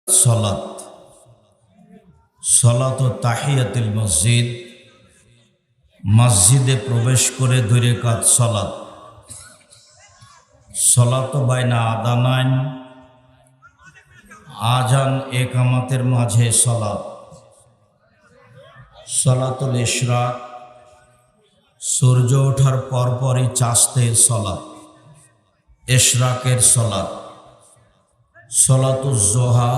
সলাত সলাত ও তাহিয়াতুল মসজিদ, মসজিদে প্রবেশ করে 2 রাকাত সলাত। সলাত বাইনা আদানাইন, আজান একামাতের মাঝে সলাত। সলাতুল ইশরাক, সূর্য ওঠার পরপরই চাঁদের সলাত, ইশরাকের সলাত। সলাতুল জোহা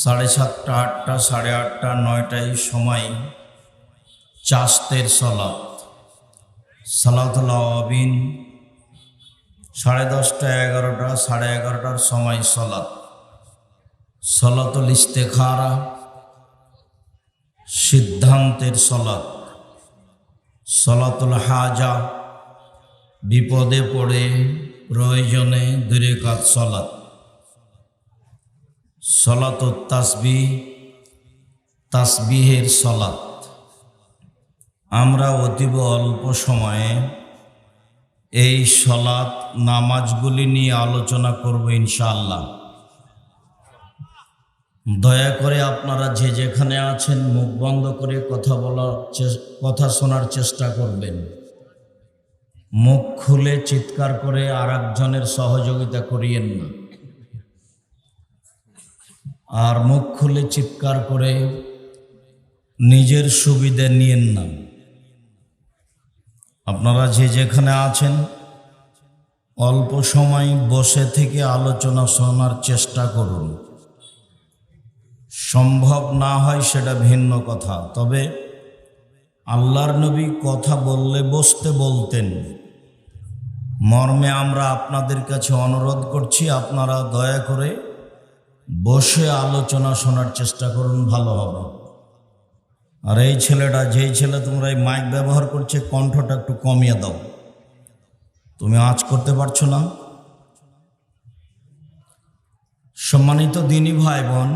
7:30, 8টা, 8:30, 9টায় সময় চাঁদের সলাত। সালাতুল আওয়াবিন 10:30, 11টা, 11:30টার সময় সলাত। সলাতুল ইস্তেখারা, সিদ্ধান্তের সলাত। সলাতুল হাজা, বিপদে পড়ে প্রয়োজনে 2 রাকাত সলাত। সলাতুত তাসবিহ, তাসবিহের সলাত। আমরা অতীব অল্প সময়ে এই সলাত নামাজগুলি নিয়ে আলোচনা করব ইনশাআল্লাহ। দয়া করে আপনারা যে যেখানে আছেন মুখ বন্ধ করে কথা শোনার চেষ্টা করবেন। মুখ খুলে চিৎকার করে আরেকজনের সহযোগিতা করিয়েন না, আর মুখ খুলে চিৎকার করে নিজের সুবিধে নিয়েন না। আপনারা যে যেখানে আছেন অল্প সময় বসে থেকে আলোচনা শোনার চেষ্টা করুন। সম্ভব না হয় সেটা ভিন্ন কথা, তবে আল্লাহর নবী কথা বললে বসতে বলতেন। মর্মে আমরা আপনাদের কাছে অনুরোধ করছি, আপনারা দয়া করে বসে আলোচনা শোনার চেষ্টা করুন, ভালো হবে। আর এই ছেলেটা, যেই ছেলে তোমরা এই মাইক ব্যবহার করছে, কণ্ঠটা একটু কমিয়ে দাও। তুমি আজ করতে পারছো না। সম্মানিত দিনী ভাই বোন,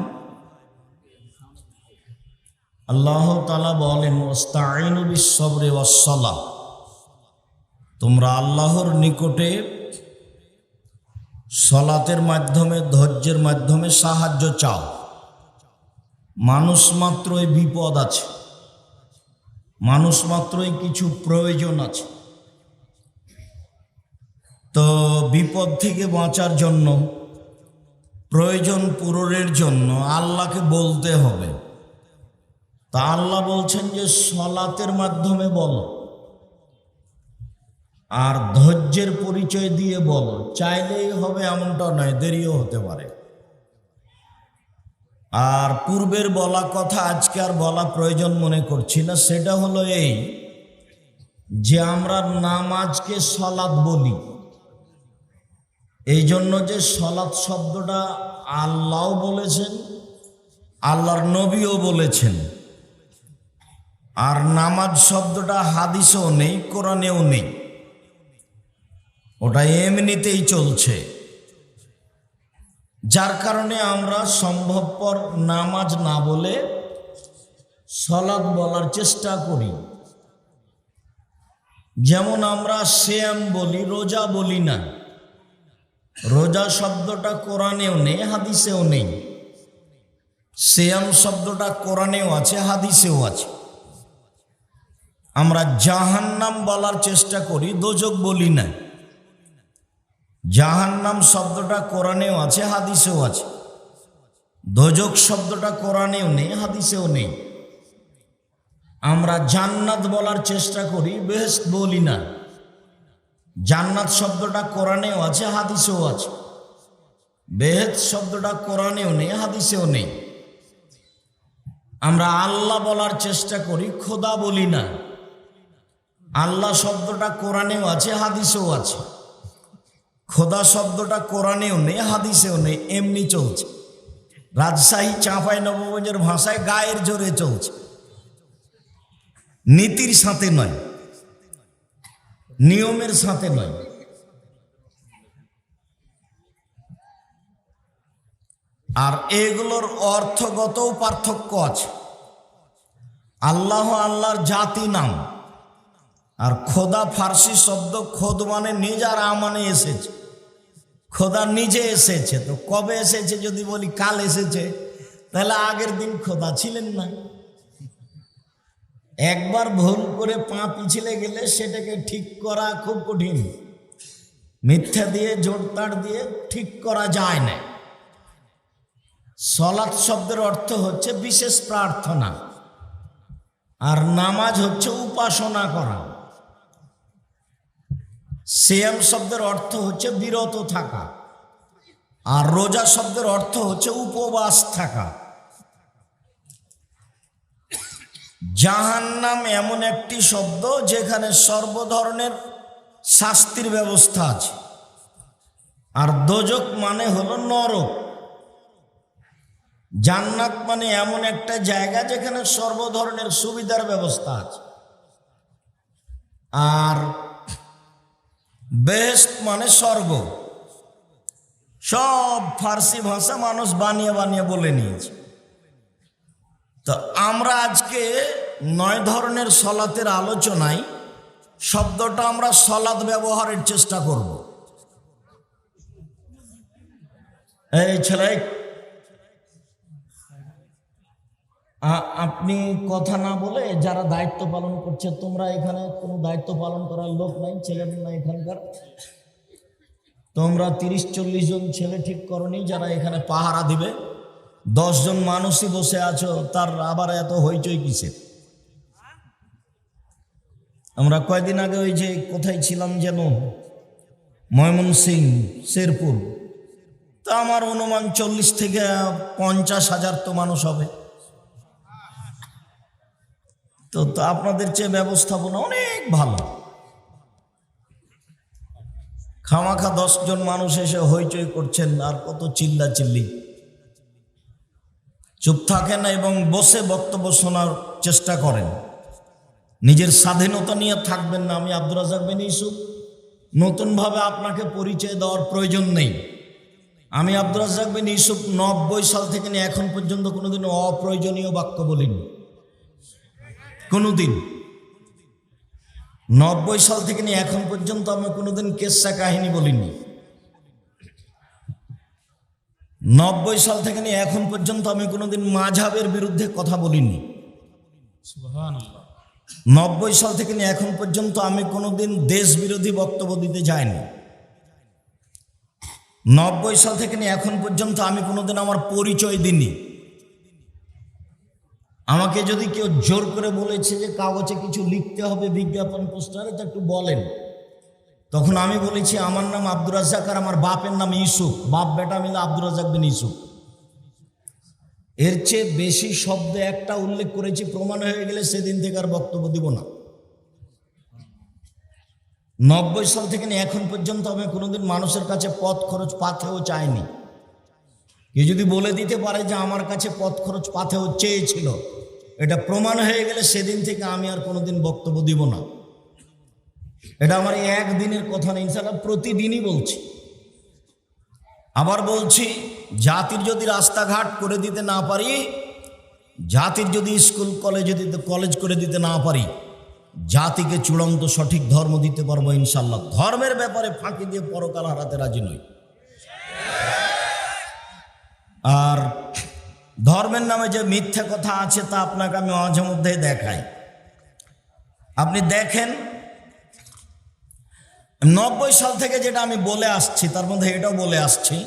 আল্লাহ তাআলা বলেন ওয়াস্তাঈনু বিস-সাবরি ওয়াস-সালাহ, তোমরা আল্লাহর নিকটে সলাতের মাধ্যমে, ধৈর্যের মাধ্যমে সাহায্য চাও। মানুষ মাত্রই বিপদ আছে, মানুষ মাত্রই কিছু প্রয়োজন আছে। তো বিপদ থেকে বাঁচার জন্য, প্রয়োজন পূরণের জন্য আল্লাহকে বলতে হবে। তা আল্লাহ বলছেন যে সলাতের মাধ্যমে বলো, আর ধৈর্যের পরিচয় দিয়ে বলো। চাইলেই হবে এমনটা নয়, দেরিও হতে পারে। আর পূর্বের বলা কথা আজকে আর বলা প্রয়োজন মনে করছি না। সেটা হলো এই যে আমরা নামাজকে সলাত বলি, এই জন্য যে সলাত শব্দটা আল্লাহও বলেছেন, আল্লাহর নবীও বলেছেন। আর নামাজ শব্দটা হাদিসেও নেই, কোরআনেও নেই, ওটা এমনিতেই চলছে। যার কারণে আমরা সম্ভবপর নামাজ না বলে সলাত বলার চেষ্টা করি। যেমন আমরা সিয়াম বলি, রোজা বলি না। রোজা শব্দটা কোরআনেও নেই, হাদিসেও নেই। সিয়াম শব্দটা কোরআনেও আছে, হাদিসেও আছে। আমরা জাহান্নাম বলার চেষ্টা করি, দোজখ বলি না। জাহান্নাম শব্দটা কোরআনেও আছে, হাদিসেও আছে। দোজখ শব্দটা কোরআনেও নেই, হাদিসেও নেই। আমরা জান্নাত বলার চেষ্টা করি, বেহেশত বলি না। জান্নাত শব্দটা কোরআনেও আছে, হাদিসেও আছে। বেহেশত শব্দটা কোরআনেও নেই, হাদিসেও নেই। আমরা আল্লাহ বলার চেষ্টা করি, খোদা বলি না। আল্লাহ শব্দটা কোরআনেও আছে, হাদিসেও আছে। খোদা শব্দটা কোরআনেও নেই, হাদিসেও নেই, এমনি চলছে। রাজশাহী চাঁপাইনবাবগঞ্জের ভাষায় গায়ের জোরে চলছে, নীতির সাথে নয়, নিয়মের সাথে নয়। আর এগুলোর অর্থগতও পার্থক্য আছে। আল্লাহ আল্লাহর জাতি নাম, আর খোদা ফার্সি শব্দ খোদ মানে নিজ, আর মানে এসেছে। খোদা নিজে এসেছে। তো কবে এসেছে যদি বলি কাল এসেছে, তাহলে আগের দিন খোদা ছিলেন না। একবার ভুল করে পা পিছলে গেলে সেটাকে ঠিক করা খুব কঠিন। মিথ্যা দিয়ে জোরতার দিয়ে ঠিক করা যায় না। সলাত শব্দের অর্থ হচ্ছে বিশেষ প্রার্থনা, আর নামাজ হচ্ছে উপাসনা করা। সিয়াম শব্দের অর্থ হচ্ছে বিরত থাকা, আর রোজা শব্দের অর্থ হচ্ছে উপবাস থাকা। জাহান্নাম এমন একটি শব্দ যেখানে সর্বধরনের শাস্তির ব্যবস্থা আছে, আর দোজক মানে হলো নরক। জান্নাত মানে এমন একটা জায়গা যেখানে সর্বধরনের সুবিধার ব্যবস্থা আছে, আর বেহেশত মানে স্বর্গ। সব ফার্সি ভাষা মানুষ বানিয়ে বানিয়ে বলে নিয়েছে। তো আমরা আজকে 9 ধরনের সলাতের আলোচনায় শব্দটা আমরা সলাত ব্যবহারের চেষ্টা করব। এই ছেলে, আপনি কথা না বলে যারা দায়িত্ব পালন করছে, তোমরা এখানে কোনো দায়িত্ব পালন করার লোক নাই, ছেলেদের না এখানকার। তোমরা 30-40 জন ছেলে ঠিক করনি যারা এখানে পাহারা দিবে। 10 জন মানুষই বসে আছো, তার আবার এত হইচই কিসের? আমরা কয়দিন আগে ওই যে কোথায় ছিলাম যেন, ময়মনসিংহ, শেরপুর। তো আমার অনুমান 40 থেকে 50 হাজার তো মানুষ হবে। তো আপনাদের চেয়ে ব্যবস্থাপনা অনেক ভালো। খামাখা 10 জন মানুষ এসে হইচই করছেন, আর কত চিল্লা চিল্লি। চুপ থাকেন এবং বসে বক্তব্য শোনার চেষ্টা করেন। নিজের স্বাধীনতা নিয়ে থাকবেন না। আমি আব্দুর রাজ্জাক বিন ইউসুফ, নতুনভাবে আপনাকে পরিচয় দেওয়ার প্রয়োজন নেই। আমি আব্দুর রাজ্জাক বিন ইউসুফ 90 সাল থেকে নিয়ে এখন পর্যন্ত কোনোদিন অপ্রয়োজনীয় বাক্য বলিনি, কোনোদিন। 90 সাল থেকে নিয়ে এখন পর্যন্ত আমি কোনোদিন কেসা কাহিনী বলিনি। 90 সাল থেকে নিয়ে এখন পর্যন্ত আমি কোনোদিন মাযহাবের বিরুদ্ধে কথা বলিনি। সুবহানাল্লাহ। 90 সাল থেকে নিয়ে এখন পর্যন্ত আমি কোনোদিন দেশ বিরোধী বক্তব্য দিতে যাইনি। 90 সাল থেকে নিয়ে এখন পর্যন্ত আমি কোনোদিন আমার পরিচয় দিইনি। আমাকে যদি কেউ জোর করে বলেছে যে কাগজে কিছু লিখতে হবে, বিজ্ঞাপন পোস্টারে, তো একটু বলেন, তখন আমি বলেছি আমার নাম আব্দুর রাজ্জাক আর আমার বাপের নাম ইউসুফ। বাপ বেটা মিলে আব্দুর রাজ্জাক বিন ইউসুফ। এর চেয়ে বেশি শব্দ একটা উল্লেখ করেছি, প্রমাণ হয়ে গেলে সেদিন থেকে আর বক্তব্য দিব না। 90 সাল থেকে এখন পর্যন্ত আমি কোনোদিন মানুষের কাছে পথ খরচ পাথেও চাইনি। কেউ যদি বলে দিতে পারে যে আমার কাছে পথ খরচ পাথেও চেয়েছিল, এটা প্রমাণ হয়ে গেলে সেদিন থেকে আমি আর কোনোদিন বক্তব্য দিব না। এটা আমার একদিনের কথা নেই, ইনশাআল্লাহ প্রতিদিনই বলছি। আবার বলছি, জাতির যদি রাস্তাঘাট করে দিতে না পারি, জাতির যদি স্কুল কলেজ করে দিতে না পারি, জাতিকে চূড়ান্ত সঠিক ধর্ম দিতে পারবো ইনশাআল্লাহ। ধর্মের ব্যাপারে ফাঁকি দিয়ে পরকাল হারাতে রাজি নই। আর ধর্মের নামে যে মিথ্যা কথা আছে তা আপনাকে আমি মাঝে মধ্যে দেখাই। আপনি দেখেন, 90 সাল থেকে যেটা আমি বলে আসছি, তার মধ্যে এটাও বলে আসছি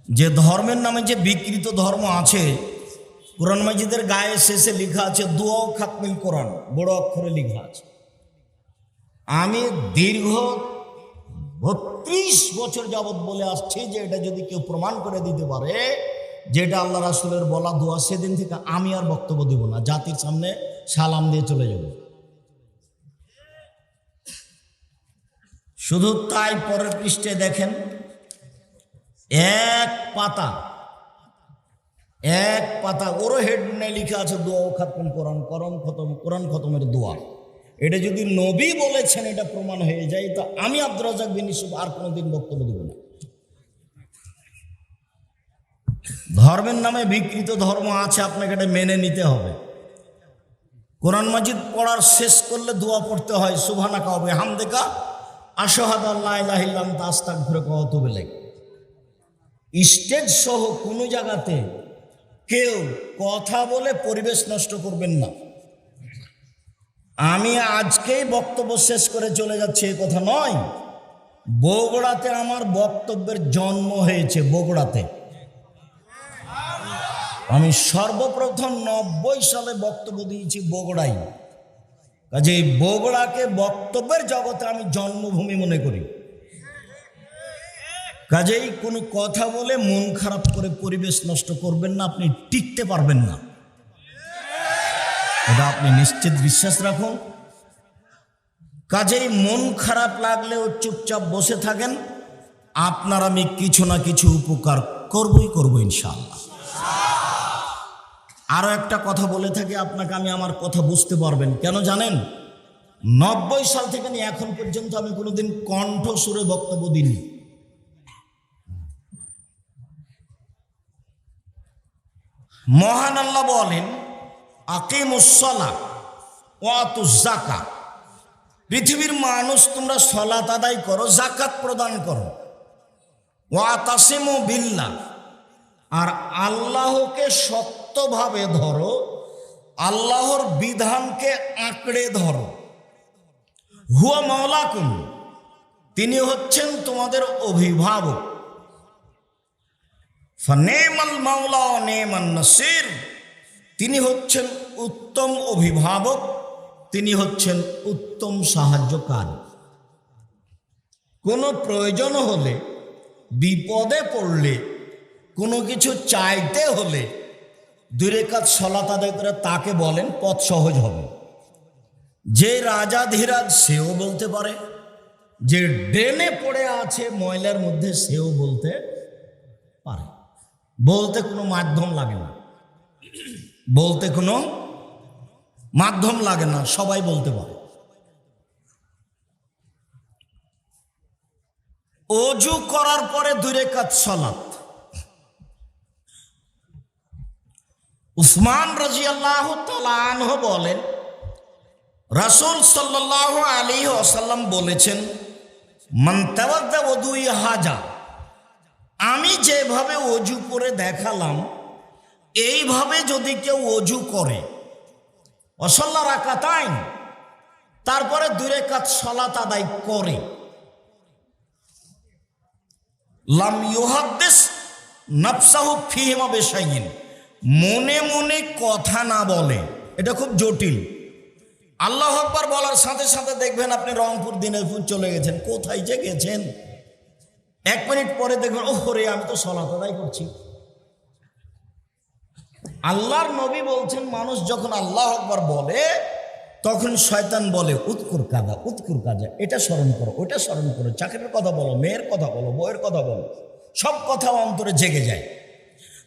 যে ধর্মের নামে যে বিকৃত ধর্ম আছে, কোরআন মাজিদের গায়ে শেষে লেখা আছে দুআ ও খাতমিল কোরআন, বড় অক্ষরে লেখা আছে। আমি দীর্ঘ 32 বছর যাবৎ বলে আসছি যে এটা যদি কেউ প্রমাণ করে দিতে পারে যেটা আল্লাহ রাসূলের বলা দোয়া, সেদিন থেকে আমি আর বক্তব্য দিব না, জাতির সামনে সালাম দিয়ে চলে যাব। শুধু তাই, পরের পৃষ্ঠে দেখেন, এক পাতা ওরও হেড লেখা আছে দোয়া ও খাতম কোরআন, কোরআন খতমের দোয়া। এটা যদি নবী বলেছেন এটা প্রমাণ হয়ে যায়, তো আমি আব্দুর রাজ্জাক বিন ইউসুফ আর কোনোদিন বক্তব্য দেব না। ধর্মের নামে বিকৃত ধর্ম আছে, আপনাকে এটা মেনে নিতে হবে। কোরআন মাজিদ পড়ার শেষ করলে দোয়া পড়তে হয় সুবহানাকা ওয়া বিহামদিকা আশহাদু আল্লা ইলাহা ইল্লা আনতা আস্তাগফিরুকা ওয়া আতুবু ইলাইক। স্টেজ সহ কোনো জায়গাতে কেউ কথা বলে পরিবেশ নষ্ট করবেন না। আমি আজকেই বক্তব্য শেষ করে চলে যাচ্ছি এ কথা নয়, বগুড়াতে আমার বক্তব্যের জন্ম হয়েছে। বগুড়াতে আমি সর্বপ্রথম 90 সালে বক্তব্য দিয়েছি বগুড়ায়। কাজে এই বগুড়াকে বক্তব্যের জগতে আমি জন্মভূমি মনে করি। কাজেই কোনো কথা বলে মন খারাপ করে পরিবেশ নষ্ট করবেন না, আপনি টিকতে পারবেন না, এটা আপনি নিশ্চিত বিশ্বাস রাখুন। কাজেই মন খারাপ লাগলেও চুপচাপ বসে থাকেন, আপনার আমি কিছু না কিছু উপকার করবো ইনশাআল্লাহ। আরো একটা কথা বলে থাকি আপনাকে, আমি আমার কথা বুঝতে পারবেন কেন জানেন? 90 সাল থেকে নিয়ে এখন পর্যন্ত আমি কোনোদিন কণ্ঠ সুরে বক্তব্য দিইনি। মহান আল্লাহ বলেন, আকিমুস সালাহ ওয়া আতুজ যাকাত, পৃথিবীর মানুষ তোমরা সালাত আদায় করো, যাকাত প্রদান করো। ওয়া তাসিমু বিল্লাহ, আর আল্লাহকে শক্তভাবে ধরো, আল্লাহর বিধানকে আঁকড়ে ধরো। হুয়া মাওলাকুম, তিনি হচ্ছেন তোমাদের অভিভাবক। ফানেমাল মাওলা ওয়া নেমান নাসির, তিনি হচ্ছেন উত্তম অভিভাবক, তিনি হচ্ছেন উত্তম সাহায্যকারী। কোনো প্রয়োজন হলে, বিপদে পড়লে, কোনো কিছু চাইতে হলে 2 রাকাত সালাত আদায় করে তাকে বলেন, পথ সহজ হবে। যে রাজা ধীরাজ সেও বলতে পারে, যে ড্রেনে পড়ে আছে ময়লার মধ্যে সেও বলতে পারে। বলতে কোনো মাধ্যম লাগে না, বলতে কোনো মাধ্যম লাগে না, সবাই বলতে পারে। ওযু করার পরে 2 রাকাত সালাত। উসমান রাদিয়াল্লাহু তাআলা আনহু বলেন, রাসূল সাল্লাল্লাহু আলাইহি ওয়াসাল্লাম বলেছেন, মান তাওয়াদ্দা ওযুই হাজা, আমি যেভাবে ওযু করে দেখালাম এইভাবে যদি কেউ ওযু করে, ওয়াসাল্লা রাকাতাইন, তারপরে 2 রাকাত সালাত আদায় করে, লাম ইউহাদ্দিস নাফসাহু ফীহিমা বিশাইইন, মনে মনে কথা না বলে। এটা খুব জটিল। আল্লাহু আকবার বলার সাথে সাথে দেখবেন আপনি রংপুর দিনাজপুর চলে গেছেন, কোথায় যে গেছেন, 1 মিনিট পরে দেখবেন ওরে আমি তো সালাত আদায় করছি। আল্লাহর নবী বলছেন, মানুষ যখন আল্লাহু আকবার বলে তখন শয়তান বলে উৎকুর কাজা, এটা স্মরণ করো, ওটা স্মরণ করো, চাকরির কথা বলো, মেয়ের কথা বলো, বউয়ের কথা বলো, সব কথা অন্তরে জেগে যায়।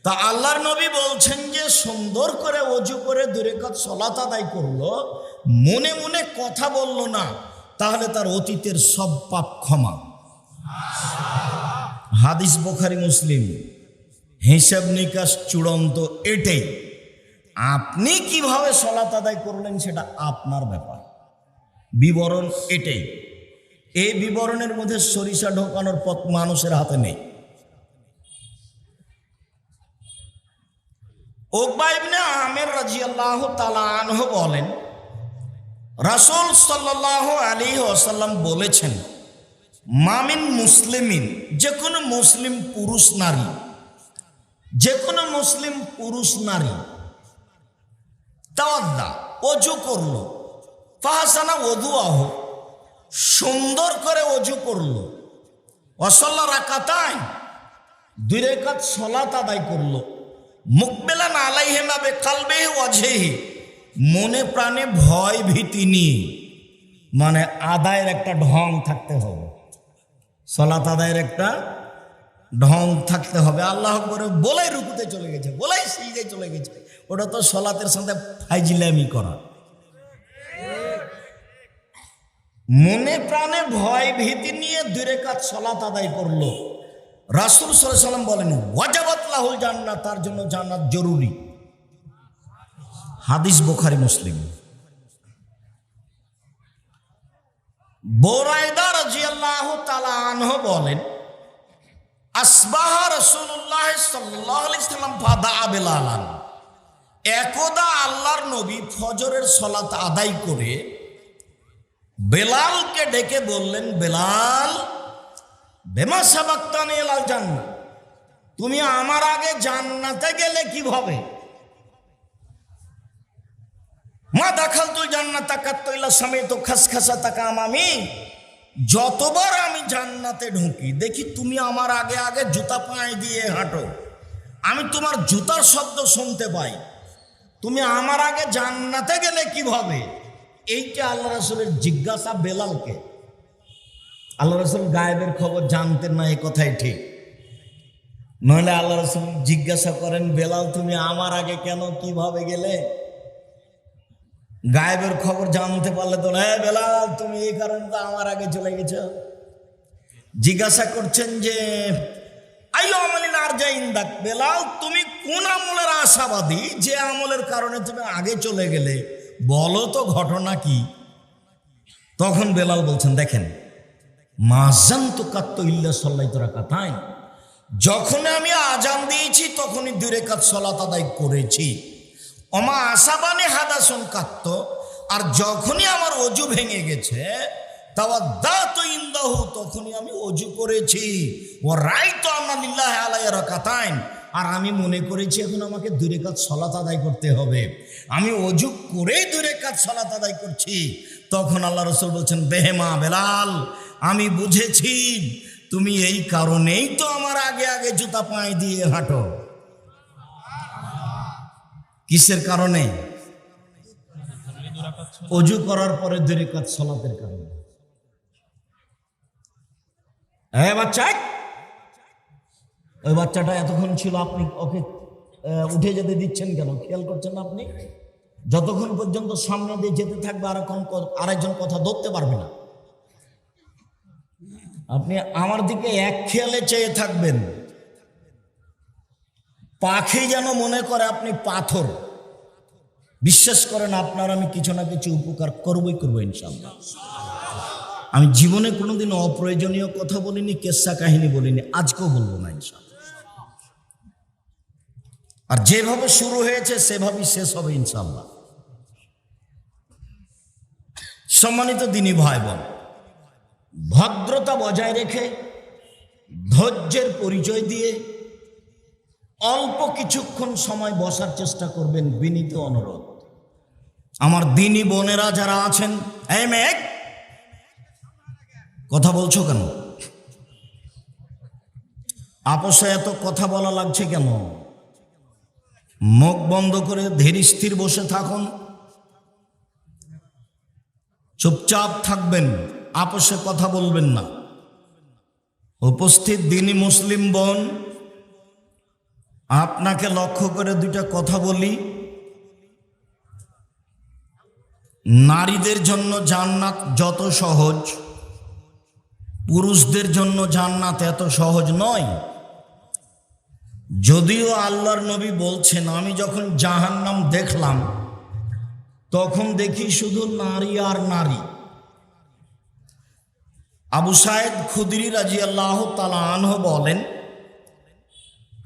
তা আল্লাহর নবী বলছেন যে সুন্দর করে ওযু করে 2 রাকাত সালাত আদায় করলো, মনে মনে কথা বলল না, তাহলে তার অতীতের সব পাপ ক্ষমা। হাদিস বুখারী মুসলিম, হিসাব নিকাশ চূড়ান্ত এটাই। আপনি কিভাবে সালাত আদায় করলেন সেটা আপনার ব্যাপার, বিবরণ এটাই। এই বিবরণের মধ্যে সরিষা ঢোকানোর পথ মানুষের হাতে নেই। উকবা ইবনে আমির রাদিয়াল্লাহু তাআলা আনহু বলেন, রাসূল সাল্লাল্লাহু আলাইহি ওয়াসাল্লাম বলেছেন, মামিন মুসলিমিন, যে কোনো মুসলিম পুরুষ নারী, যে কোনো মুসলিম পুরুষ নারী তাওয়াদ্দা, ওযু করলো, ফাহসানা ওযুআহু, সুন্দর করে ওযু করলো, ওয়াসাল্লা রাকাতাইন, 2 রাকাত সালাত আদায় করলো, মুকবিলান আলাইহিমা বিকলবিহি ওয়াজহিহি, মনে প্রাণে ভয় ভীতি নিয়ে, মানে আদায়ের একটা ঢং থাকতে হবে, সালাত আদায়ের একটা ঢং থাকতে হবে। আল্লাহু আকবার বলেই রুকুতে চলে গেছে, বলেই সিজদায় চলে গেছে, ওটা তো সালাতের সাথে ফাইজলামি করা। মনে প্রাণে ভয় ভীতি নিয়ে 2 রাকাত সালাত আদায় করলো, রাসূল সাল্লাল্লাহু আলাইহি ওয়াসাল্লাম বলেন, ওয়াজাবাত লাহুল জান্নাহ, তার জন্য জান্নাত জরুরি। হাদিস বুখারী মুসলিম। বুরাইদা রাদিয়াল্লাহু তাআলা আনহু বলেন, আসবাহা রাসূলুল্লাহ সাল্লাল্লাহু আলাইহি সাল্লাম ফাদা বেলালান। একদা আল্লাহর নবী ফজরের সালাত আদায় করে বেলালকে ডেকে বললেন, বেলাল, বেমা সাবাক্তানি ইলাল জান্নাহ, তুমি আমার আগে জান্নাতে গেলে কিভাবে? মা দাখালতুল জান্নাতা কাত্তু ইল্লা সামিতু খাসখাসাতা কামামি, যতবার আমি জান্নাতে ঢুকি দেখি তুমি আমার আগে আগে জুতা পায়ে দিয়ে হাঁটো, আমি তোমার জুতার শব্দ শুনতে পাই, তুমি আমার আগে জান্নাতে গেলে কিভাবে? এইটা আল্লাহ রাসূলের জিজ্ঞাসা বেলালকে। আল্লাহ রাসূল গায়েবের খবর জানতেন না, এই কথাই ঠিক। নইলে আল্লাহ রাসূল জিজ্ঞাসা করেন, বেলাল তুমি আমার আগে কেন, কিভাবে গেলে? গায়েবের খবর জানতে পারলে তো, হ্যাঁ বেলাল তুমি এই কারণে তো আমার আগে চলে গেছো। জিজ্ঞাসা করছেন যে আইয়ু আমালিন আরজা ইনদাক, বেলাল তুমি কোন আমলের আশাবাদী যে আমলের কারণে তুমি আগে চলে গেলে, বলো তো ঘটনা কি? তখন বেলাল বলছেন, দেখেন, মাযানতু কাত্তু ইল্লা সাল্লাইতু রাকাতাইন, যখন আমি আজান দিয়েছি তখনই 2 রাকাত সালাত আদায় করেছি। ওমা আসাবানি হাদাসুন কাত্ত, আর যখনই আমার অজু ভেঙে গেছে তাওয়াদ্দাতু ইনদাহু, তখনই আমি অজু করেছি। ওয়া রাইতু আন্না লিল্লাহি আলাইহি রাকাতাইন, আর আমি মনে করেছি এখন আমাকে 2 রাকাত সালাত আদায় করতে হবে, আমি অজু করেই 2 রাকাত সালাত আদায় করছি। তখন আল্লাহ রাসূল বলছেন, বেহেমা বেলাল, আমি বুঝেছি তুমি এই কারণেই তো আমার আগে আগে জুতা পায়ে দিয়ে হাঁটো। কিসের কারণে? অজু করার পরে 2 রাকাত সালাতের কারণে। বাচ্চা, ওই বাচ্চাটা এতক্ষণ ছিল, আপনি ওকে উঠে যেতে দিচ্ছেন কেন? খেয়াল করছেন না আপনি? যতক্ষণ পর্যন্ত সামনে দিয়ে যেতে থাকবে আরেকজন কথা ধরতে পারবে না। আপনি আমার দিকে এক খেয়ালে চেয়ে থাকবেন, পাখি যেন মনে করে আপনি পাথর। বিশ্বাস করেন, আপনার আমি কিছু না কিছু উপকার করবই করবো ইনশাআল্লাহ। আমি জীবনে কোনোদিন অপ্রয়োজনীয় কথা বলিনি, কেসা কাহিনী বলিনি, আজকেও বলবো না ইনশাআল্লাহ। আর যেভাবে শুরু হয়েছে সেভাবেই শেষ হবে ইনশাআল্লাহ। সম্মানিত দিনী ভাই বোন, ভদ্রতা বজায় রেখে, ধৈর্যের পরিচয় দিয়ে অল্প কিছুক্ষণ সময় বসার চেষ্টা করবেন, বিনীত অনুরোধ। আমার দিনী বোনেরা যারা আছেন, এই মেঘ, কথা বলছো কেন? আপোষে এত কথা বলা লাগছে কেন? মুখ বন্ধ করে ধীর স্থির বসে থাকুন, চুপচাপ থাকবেন, আপোষে কথা বলবেন না। উপস্থিত দিনী মুসলিম বোন, আপনাকে লক্ষ্য করে 2টা কথা বলি। নারীদের জন্য জান্নাত যত সহজ, পুরুষদের জন্য জান্নাত এত সহজ নয়। যদিও আল্লাহর নবী বলছেন, আমি যখন জাহান্নাম দেখলাম তখন দেখি শুধু নারী আর নারী। আবু সাঈদ খুদরি রাদিয়াল্লাহু তাআলা আনহু বলেন,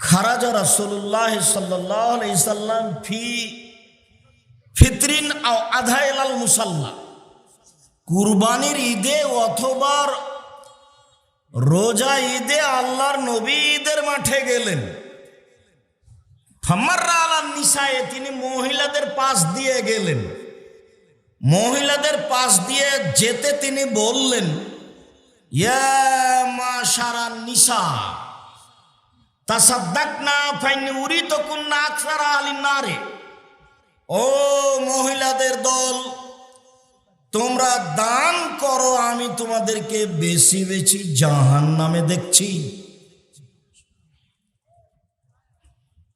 খারাজা রাসূলুল্লাহ সাল্লাল্লাহু আলাইহি সাল্লাম ফি ফিতরিন আও আধাইলাল মুসাল্লা, কুরবানির ঈদে অথবা রোজা ঈদে আল্লাহর নবী ঈদের মাঠে গেলেন। ফামাররা আলান নিসায়ে, তিনি মহিলাদের পাশ দিয়ে গেলেন। মহিলাদের পাশ দিয়ে যেতে তিনি বললেন, ইয়া মাশারান নিসা তাসাদ্দাকনা ফাইন্নী উরিতুকুন্না আকসারা আহলিন নারে, ও মহিলাদের দল, তোমরা দান করো, আমি তোমাদেরকে বেশি বেশি জাহান্নামে দেখছি।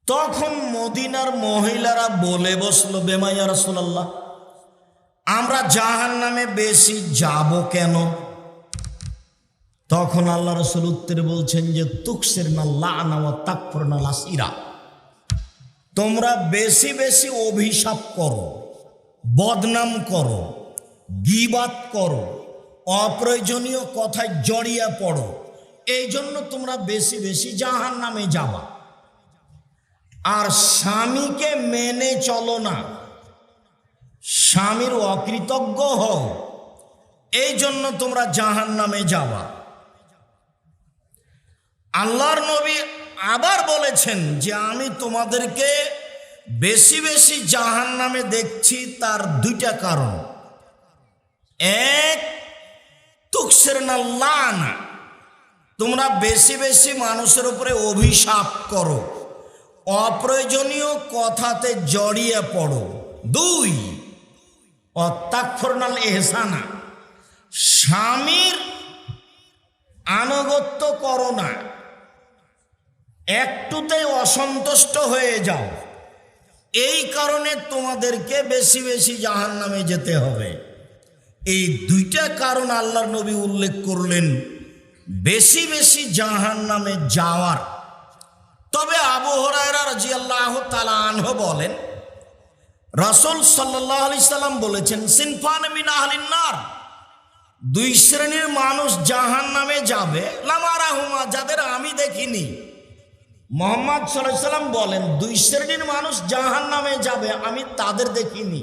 তখন মদিনার মহিলারা বলে বসলো, বেমা ইয়া রাসূলুল্লাহ, আমরা জাহান্নামে বেশি যাব কেন? তখন আল্লাহ রাসূল উত্তরে বলছেন যে, তুকসিরনা লা'না ওয়া তাকফুরনা লাসিরা, তোমরা বেশি বেশি অভিশাপ করো, বদনাম করো, গীবাত করো, অপ্রয়োজনীয় কথায় জড়িয়ে পড়ো, এই জন্য তোমরা বেশি বেশি জাহান্নামে যাবা। আর স্বামীকে মেনে চলো না, স্বামীর অকৃতজ্ঞ হও, এই জন্য তোমরা জাহান্নামে যাবা। আল্লাহর নবী আবার বলেছেন যে আমি তোমাদেরকে বেশি বেশি জাহান্নামে দেখছি, তার দুইটা কারণ। এক, তুকসিরনা লানা, তোমরা বেশি বেশি মানুষের উপরে অভিশাপ করো, অপ্রয়োজনীয় কথাতে জড়িয়ে পড়ো। দুই, অত্যাকফরনাল এহসানা, স্বামীর আনুগত্য করো না, একটুতেই অসন্তুষ্ট হয়ে যাও। এই কারণে তোমাদেরকে বেশি বেশি জাহান্নামে যেতে হবে। এই দুইটা কারণ আল্লাহর নবী উল্লেখ করলেন বেশি বেশি জাহান্নামে যাওয়ার। তবে আবু হুরায়রা রাদিয়াল্লাহু তাআলা আনহু বলেন, রাসূল সাল্লাল্লাহু আলাইহি সাল্লাম বলেছেন, সিনফান মিন আহলিন নার, দুই শ্রেণীর মানুষ জাহান্নামে যাবে, লামারাহুমা, যাদের আমি দেখিনি। মুহাম্মদ সাল্লাল্লাহু আলাইহি সাল্লাম বলেন, দুই শ্রেণীর মানুষ জাহান্নামে যাবে, আমি তাদের দেখিনি।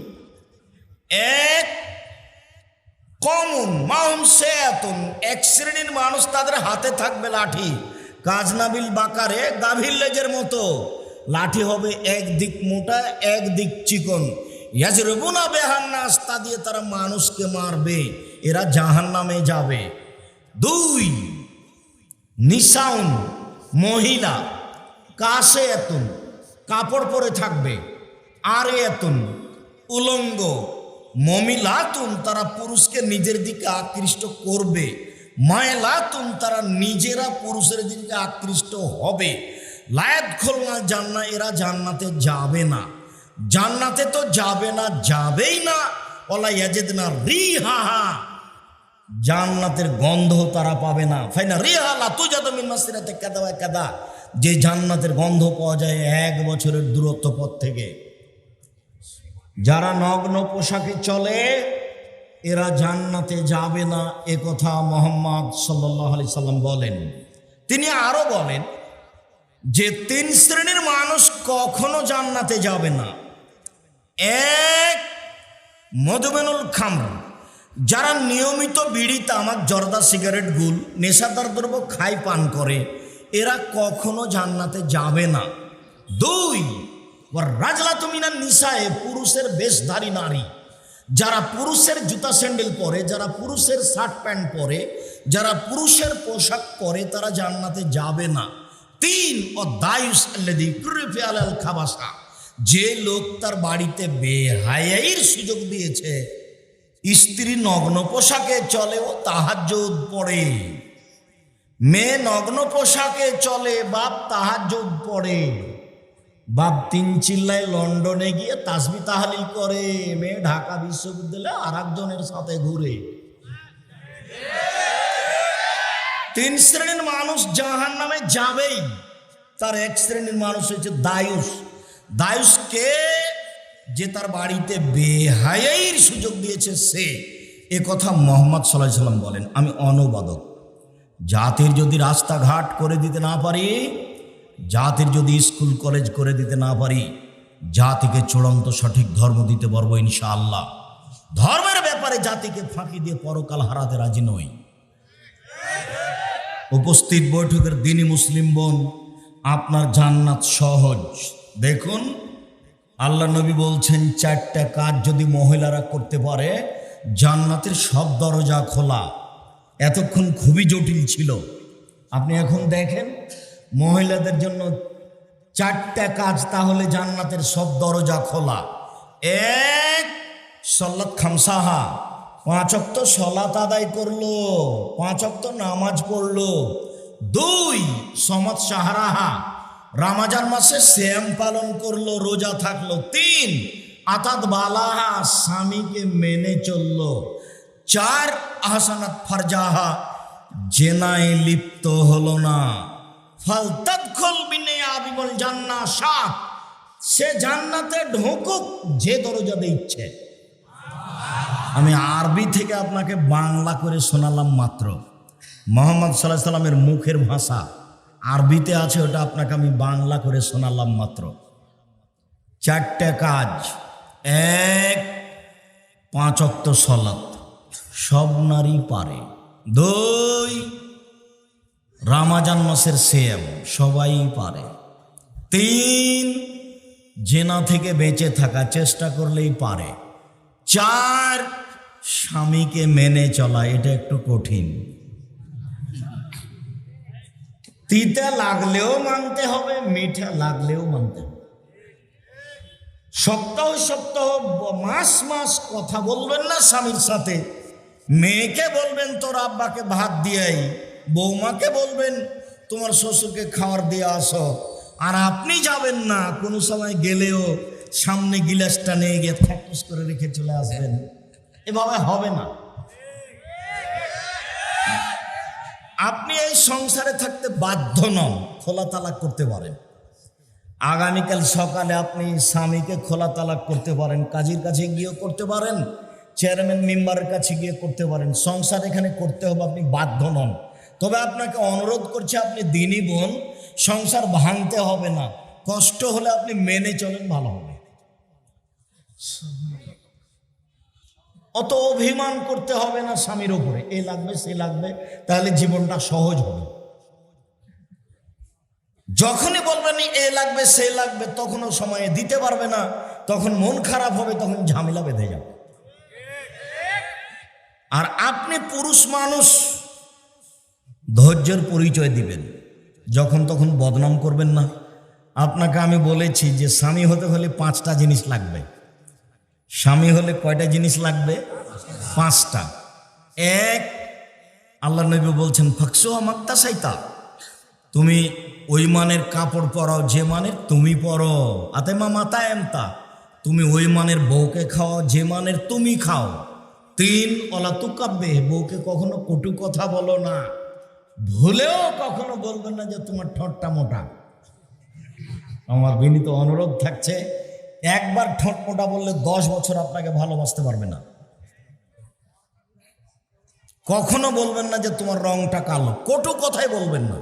এক, কমুন মাহুম সেয়াতুন, এক শ্রেণীর মানুষ তাদের হাতে থাকবে লাঠি, কাজনাবিল বাকারে, গাভীর লেজের মতো লাঠি হবে, একদিক মোটা একদিক চিকন। ইয়াজরুবুনা বিহান নাস, তা দিয়ে তারা মানুষকে মারবে, এরা জাহান্নামে যাবে। দুই, নিসাউন, মহিলা, কাশে এতুন, কাপড় পরে থাকবে, আর এতুন, উলঙ্গ, মমিলাতুন, তারা পুরুষকে নিজের দিকে আকৃষ্ট করবে, মায়লাতুন, তারা নিজেরা পুরুষের দিকে আকৃষ্ট হবে। লায়াত খোলনা জান্নাত, এরা জান্নাতে যাবে না, জান্নাতে তো যাবে না, যাবেই না। ওলা ইয়াজিদনা রিহাহা, জান্নাতের গন্ধ তারা পাবে না। ফাইনা রিহা লা তুজাদু মিন মাসিরাতি কাদা ওয়া কাদা, যে জান্নাতের গন্ধ পাওয়া যায় 1 বছরের দূরত্ব পথ থেকে। যারা নগ্ন পোশাকে চলে এরা জান্নাতে যাবে না, এ কথা মুহাম্মদ সাল্লাল্লাহু আলাইহি সাল্লাম বলেন। তিনি আরো বলেন যে 3 শ্রেণীর মানুষ কখনো জান্নাতে যাবে না। এক, মদমেনুল খামর, যারা নিয়মিত বিড়ি, তামাক, জর্দা, সিগারেট, গুল, নেশাদার দ্রব্য খায়, পান করে, এরা কখনো জান্নাতে যাবে না। দুই, রাজলাতু মিনান নিসায়ে, পুরুষের বেশধারী নারী, যারা পুরুষের জুতা স্যান্ডেল পরে, যারা পুরুষের শার্ট প্যান্ট পরে, যারা পুরুষের পোশাক পরে, তারা জান্নাতে যাবে না। তিন, দায়ুস আল্লাযী কুরিফা আলাল খাবাসা, যে লোক তার বাড়িতে বেহায়াইর সুযোগ দিয়েছে, স্ত্রী নগ্ন পোশাকে চলে, ও তাহাজ্জুদ পড়ে। মেয়ে নগ্ন পোশাকে চলে, বাপ তাহাজ্জুদ পড়ে। বাপ 3 চিল্লায় লন্ডনে গিয়ে তাসবিহ তাহলিল করে, মেয়ে ঢাকা বিশ্ববিদ্যালয়ে আর একজনের সাথে ঘুরে। 3 শ্রেণীর মানুষ জাহান্নামে যাবেই। তার এক শ্রেণীর মানুষ হচ্ছে দায়ুস। দায়ুসকে, যে তার বাড়িতে বেহায়াইর সুযোগ দিয়েছে সে, এ কথা মুহাম্মদ সাল্লাল্লাহু আলাইহি সাল্লাম বলেন। আমি অনুবাদক, জাতির যদি রাস্তাঘাট করে দিতে না পারি, জাতির যদি স্কুল কলেজ করে দিতে না পারি, জাতিকে চূড়ান্ত সঠিক ধর্ম দিতে পারবো ইনশাআল্লাহ। ধর্মের ব্যাপারে জাতিকে ফাঁকি দিয়ে পরকাল হারাতে রাজি নই। উপস্থিত বৈঠকের দিনী মুসলিম বোন, আপনার জান্নাত সহজ। দেখুন, আল্লাহ নবী বলছেন 4টা কাজ যদি মহিলারা করতে পারে, জান্নাতের সব দরজা খোলা। এতক্ষণ খুবই জটিল ছিল, আপনি এখন দেখেন মহিলাদের জন্য 4টা কাজ, তাহলে জান্নাতের সব দরজা খোলা। এক, সলাত খামসাহা, 5 ওয়াক্ত সলাত আদায় করলো, 5 ওয়াক্ত নামাজ পড়লো। 2, সমাত শাহরাহা, রমজান মাসে সিয়াম পালন করলো, রোজা থাকলো। 3, আতাত বালাহা, স্বামীকে মেনে চললো। 4, আহসানাত ফারজাহা, জেনায় লিপ্ত হলো না। ফালতাদখুল বিনিয়াবিল জান্নাহ, 7, সে জান্নাতে ঢুকুক যে দরজা দিয়ে ইচ্ছে। আমি আরবি থেকে আপনাকে বাংলা করে শোনালাম মাত্র। মোহাম্মদ সাল্লাল্লাহু আলাইহি সাল্লামের মুখের ভাষা আরবিতে আছে, ওটা আপনাকে আমি বাংলা করে শোনালাম মাত্র। 4টে কাজ। 1, 5 ওয়াক্ত সালাত সব নারী পারে। 2, রমজান মাসের সিয়াম সবাই পারে। 3, জেনা থেকে বেঁচে থাকা চেষ্টা করলেই পারে। 4, স্বামীকে মেনে চলা, এটা একটু কঠিন। তিতা লাগলেও মানতে হবে, মিঠা লাগলেও মানতে হবে। সপ্তাহ সপ্তাহ, মাস মাস কথা বলবেন না স্বামীর সাথে। মেয়েকে বলবেন তোর আব্বাকে ভাত দিয়াই, বৌমাকে বলবেন তোমার শ্বশুরকে খাবার দিয়ে আসো, আর আপনি যাবেন না। কোনো সময় গেলেও সামনে গিলাসটা নিয়ে গিয়ে থাকস করে রেখে চলে আসবেন। এভাবে হবে না। আপনি এই সংসারে থাকতে বাধ্য নন, খোলা তালাক করতে পারেন। আগামীকাল সকালে আপনি স্বামীকে খোলা তালাক করতে পারেন, কাজীর কাছে গিয়েও করতে পারেন, চেয়ারম্যান মেম্বারের কাছে গিয়ে করতে পারেন। সংসার এখানে করতে হবে, আপনি বাধ্য নন। তবে আপনাকে অনুরোধ করছি, আপনি দিনই বোন, সংসার ভাঙতে হবে না। কষ্ট হলে আপনি মেনে চলেন, ভালো হবে। অত অভিমান করতে হবে না স্বামীর ওপরে, এ লাগবে সে লাগবে, তাহলে জীবনটা সহজ হবে। যখনই বলবেন এ লাগবে সে লাগবে, তখনও সময়ে দিতে পারবে না, তখন মন খারাপ হবে, তখন ঝামেলা বেঁধে যাবে। আর আপনি পুরুষ মানুষ, ধৈর্যের পরিচয় দিবেন, যখন তখন বদনাম করবেন না। আপনাকে আমি বলেছি যে স্বামী হতে হলে 5টা জিনিস লাগবে। স্বামী হলে কয়টা জিনিস লাগবে? 5টা। 1, আল্লাহ নবী বলছেন ফাকসুহা মাক্তাসাইতা, তুমি ওই মানের কাপড় পরাও যে মানের তুমি পরো। আতেমা মাতা এমতা, তুমি ওই মানের বউকে খাও যে মানের তুমি খাও। 3, অলা তুকাব্বে, বউকে কখনো কটু কথা বলো না। ভুলেও কখনো বলবেন না যে তোমার ঠোঁটটা মোটা। আমার বিনীত অনুরোধ থাকছে, একবার ঠোঁট মোটা বললে 10 বছর আপনাকে ভালোবাসতে পারবে না। কখনো বলবেন না যে তোমার রংটা কালো, কটু কথাই বলবেন না।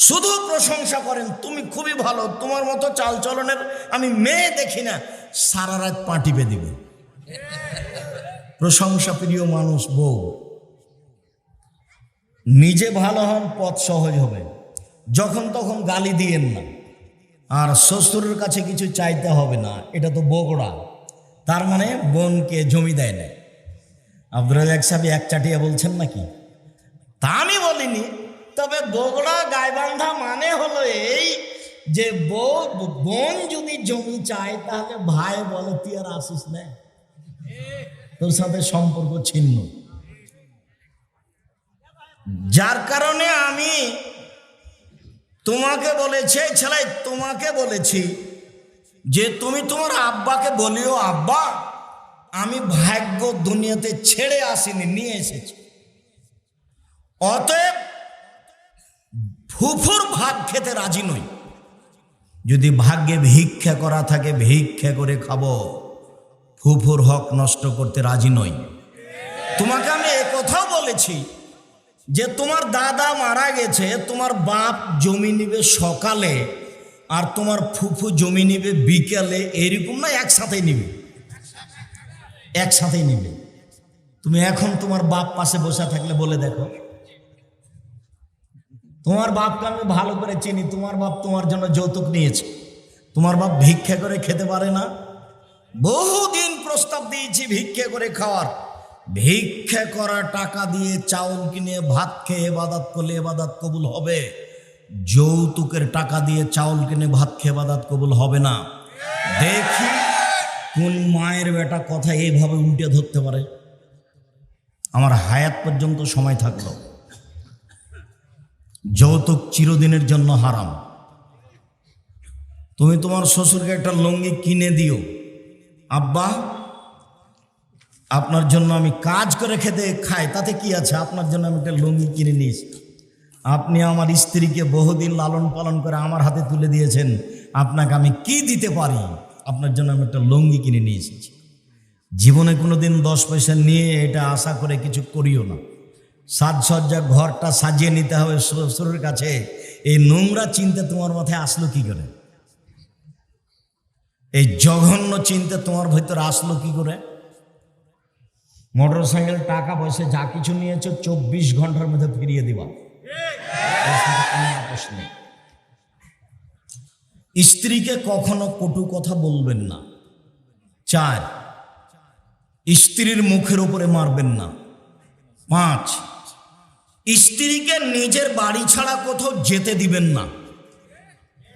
শুধু প্রশংসা করেন, তুমি খুবই ভালো, তোমার মতো চাল চলনের আমি মেয়ে দেখি না। সারা রাত পা টিপে দিবে। প্রশংসা প্রিয় মানুষ বউ। নিজে ভালো হন, পথ সহজ হবে। যখন তখন গালি দিয়েন না। আর শ্বশুরের কাছে কিছু চাইতে হবে না, এটা তো বগুড়া, তার মানে বোনকে জমি দেয় না। আব্দুর রাজ্জাক সাহেব এক চাটিয়া বলছেন নাকি? তা আমি বলিনি। তবে বগুড়া গাইবান্ধা মানে হলো এই যে বোন যদি জমি চায়, তাহলে ভাই বলে তুই আর আসিস না, তোর সাথে সম্পর্ক ছিন্ন। যার কারণে আমি তোমাকে বলেছি, ছেলে তোমাকে বলেছি যে তুমি তোমার আব্বাকে বলিও, আব্বা আমি ভাগ্য দুনিয়াতে ছেড়ে আসিনি, নিয়ে এসেছি। অতএব ফুফুর ভাগ খেতে রাজি নই। যদি ভাগ্যে ভিক্ষা করা থাকে ভিক্ষা করে খাবো, ফুফুর হক নষ্ট করতে রাজি নই। তোমাকে আমি একথাও বলেছি যে তোমার দাদা মারা গেছে, তোমার বাপ জমি নিবে সকালে আর তোমার ফুফু জমি নিবে বিকেলে, এরকম না, একসাথেই নিবে, একসাথেই নিবে। তুমি এখন তোমার বাপ পাশে বসে থাকলে বলে দেখো, তোমার বাপকে আমি ভালো করে চিনি, তোমার বাপ তোমার জন্য যৌতুক নিয়েছে, তোমার বাপ ভিক্ষা করে খেতে পারে না। বহুদিন প্রস্তাব দিয়েছি ভিক্ষা করে খাওয়ার। ভিক্ষা করা টাকা দিয়ে চাউল কিনে ভাত খেয়ে ইবাদত করলে ইবাদত কবুল হবে। যৌতুকের টাকা দিয়ে চাউল কিনে ভাত খেয়ে ইবাদত কবুল হবে না। দেখি কোন মায়ের বেটা কথা এইভাবে উল্টে ধরতে পারে। আমার হায়াত পর্যন্ত সময় থাকলো। যৌতুক চিরদিনের জন্য হারাম। তুমি তোমার শ্বশুরকে একটা লুঙ্গি কিনে দিও, আব্বা আপনার জন্য আমি কাজ করে খেতে খাই, তাতে কি আছে, আপনার জন্য আমি একটা লুঙ্গি কিনে নিয়েছি। আপনি আমার স্ত্রীকে বহুদিন লালন পালন করে আমার হাতে তুলে দিয়েছেন, আপনাকে আমি কি দিতে পারি, আপনার জন্য আমি একটা লুঙ্গি কিনে নিয়ে এসেছি। জীবনে কোনোদিন 10 পয়সা নিয়ে এটা আশা করে কিছু করিও না। সাজসজ্জা ঘরটা সাজিয়ে নিতে হবে শ্বশুরের কাছে, এই নোংরা চিন্তা তোমার মাথায় আসলো কি করে? এই জঘন্য চিন্তা তোমার ভিতরে আসলো কি করে? মোটর সাইকেল, টাকা পয়সা যা কিছু নিয়েছো 24 ঘন্টার মধ্যে ফিরিয়ে দিবা, আপোষ নেই। স্ত্রীকে কখনো কটু কথা বলবেন না। 4, স্ত্রীর মুখের উপরে মারবেন না। 5, স্ত্রীকে নিজের বাড়ি ছাড়া কোথাও যেতে দিবেন না।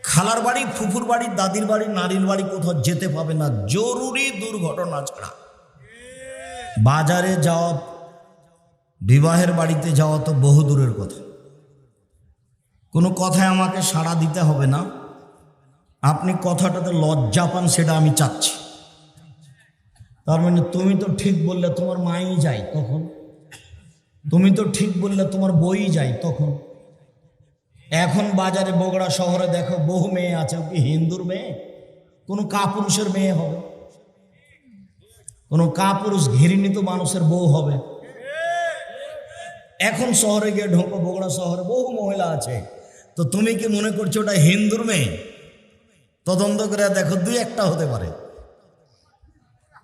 খালার বাড়ি, ফুফুর বাড়ি, দাদির বাড়ি, নারীর বাড়ি কোথাও যেতে পাবে না জরুরি দুর্ঘটনা ছাড়া। বাজারে যাওয়া, বিবাহের বাড়িতে যাওয়া তো বহু দূরের কথা। কোনো কথায় আমাকে সাড়া দিতে হবে না। আপনি কথাটাতে লজ্জা পান সেটা আমি চাচ্ছি। তার মানে তুমি তো ঠিক বললে তোমার মাই যায় তখন, তুমি তো ঠিক বললে তোমার বই যায় তখন। এখন বাজারে বগুড়া শহরে দেখো বহু মেয়ে আছে, কি হিন্দুর মেয়ে? কোনো কাপুরুষের মেয়ে হবে? কোনো কাপুরুষ ঘৃণিত মানুষের বউ হবে? এখন শহরে গিয়ে ঢোকো, বগুড়া শহরে বহু মহিলা আছে, তো তুমি কি মনে করছো ওটা হিন্দুর মেয়ে? তদন্ত করে দেখো 2-1টা হতে পারে।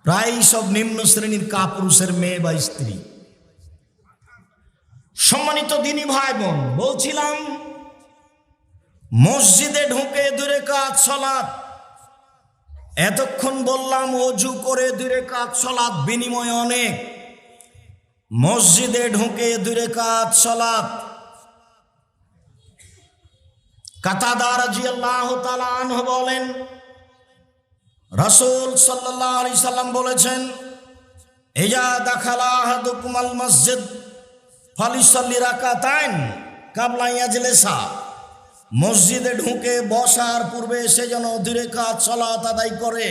প্রায় সব নিম্ন শ্রেণীর কাপুরুষের মেয়ে বা স্ত্রী। সম্মানিত দিনী ভাই বোন, বলছিলাম মসজিদে ঢুকে 2 রাকাত সালাত, এতক্ষণ বললাম ওযু করে 2 রাকাত সালাত বিনিময় অনেক। মসজিদে ঢুকে 2 রাকাত সালাত। কাতাদা রাদিয়াল্লাহু তাআলা আনহু বলেন, রাসূল সাল্লাল্লাহু আলাইহি সাল্লাম বলেছেন, ইজা দাখালা আহাদুকুমাল মসজিদ ফালিসাল্লি রাকাতাইন কাবলা ইয়াজলিসা। মসজিদে ঢুকে বসার পূর্বে সে যেন 2 রাকাত সালাত আদায় করে।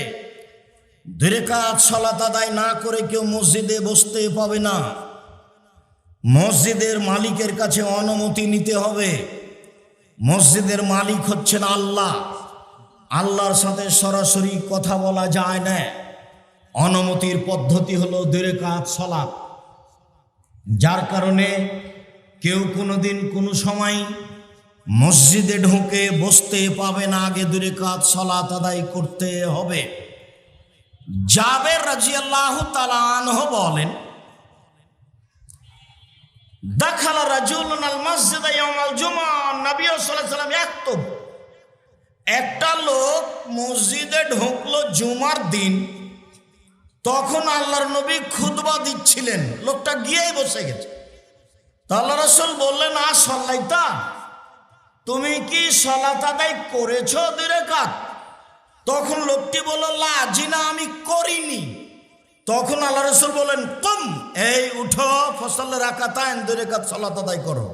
2 রাকাত সালাত আদায় না করে কেউ মসজিদে বসতে পাবে না। মসজিদের মালিকের কাছে অনুমতি নিতে হবে। মসজিদের মালিক হচ্ছেন আল্লাহ। আল্লাহর সাথে সরাসরি কথা বলা যায় না। অনুমতির পদ্ধতি হলো 2 রাকাত সালাত। যার কারণে কেউ কোনোদিন কোনো সময় মসজিদে ঢুকে বসতে পাবে না, আগে 2 রাকাত সালাত আদায় করতে হবে। জাবের রাদিয়াল্লাহু তাআলা আনহু বলেন, দাখালা রাজুলুন আল মসজিদ ইয়াউমাল জুমআ, নবী সাল্লাল্লাহু আলাইহি ওয়াসাল্লাম ইয়াখতুব। একটা লোক মসজিদে ঢুকলো জুমার দিন, তখন আল্লাহর নবী খুতবা দিচ্ছিলেন, লোকটা গিয়েই বসে গেছে। তা আল্লাহ রাসূল বললেন, আ সাল্লাইতা, তুমি কি সালাত আদায় করেছো 2 রাকাত? তখন লোকটি বলল, লা, জি না, আমি করিনি। তখন আল্লাহ রাসূল বলেন, কুম, এই উঠো, ফাসাল্লি রাকাতাইন, 2 রাকাত সালাত আদায় করো।